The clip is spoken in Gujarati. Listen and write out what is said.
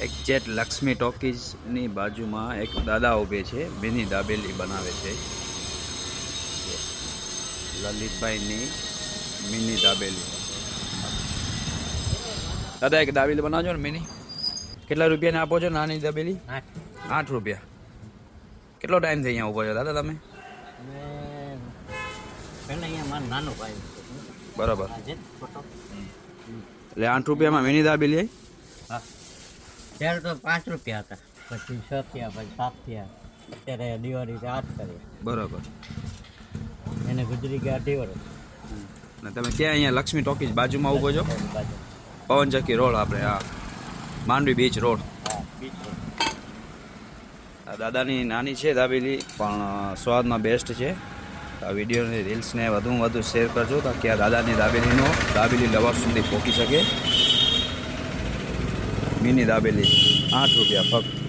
એક્ઝેક્ટ લક્ષ્મી ટોકીઝની બાજુમાં એક દાદા ઊભે છે, મિની દાબેલી બનાવે છે. લલિતભાઈની મિની દાબેલી. દાદા એક દાબેલી બનાવજો ને મિની. કેટલા રૂપિયાને આપો છો નાની દાબેલી? 8 રૂપિયા. કેટલો ટાઈમ થઈ અહીંયા ઊભો છો દાદા તમે? બરાબર. એટલે 8 રૂપિયામાં મિની દાબેલી આવી? ત્યારે તો 5 રૂપિયા હતા, પછી 6 થયા, પછી 7 થયા, અત્યારે દિવાળી 8 કરી. બરાબર. એને ગુજરી ગયા 2 વર્ષ. ને તમે ક્યાં અહીંયા લક્ષ્મી ટોકીઝ બાજુમાં ઊભો છો? પવનચક્કી રોડ, આપણે આ માંડવી બીચ રોડ. આ દાદાની નાની છે દાબેલી, પણ સ્વાદમાં બેસ્ટ છે. આ વિડીયોની રીલ્સને વધુમાં વધુ શેર કરજો તાકી આ દાદાની દાબેલી લવર સુધી પહોંચી શકે. મિની દાબેલી 8 રૂપિયા ફક્ત.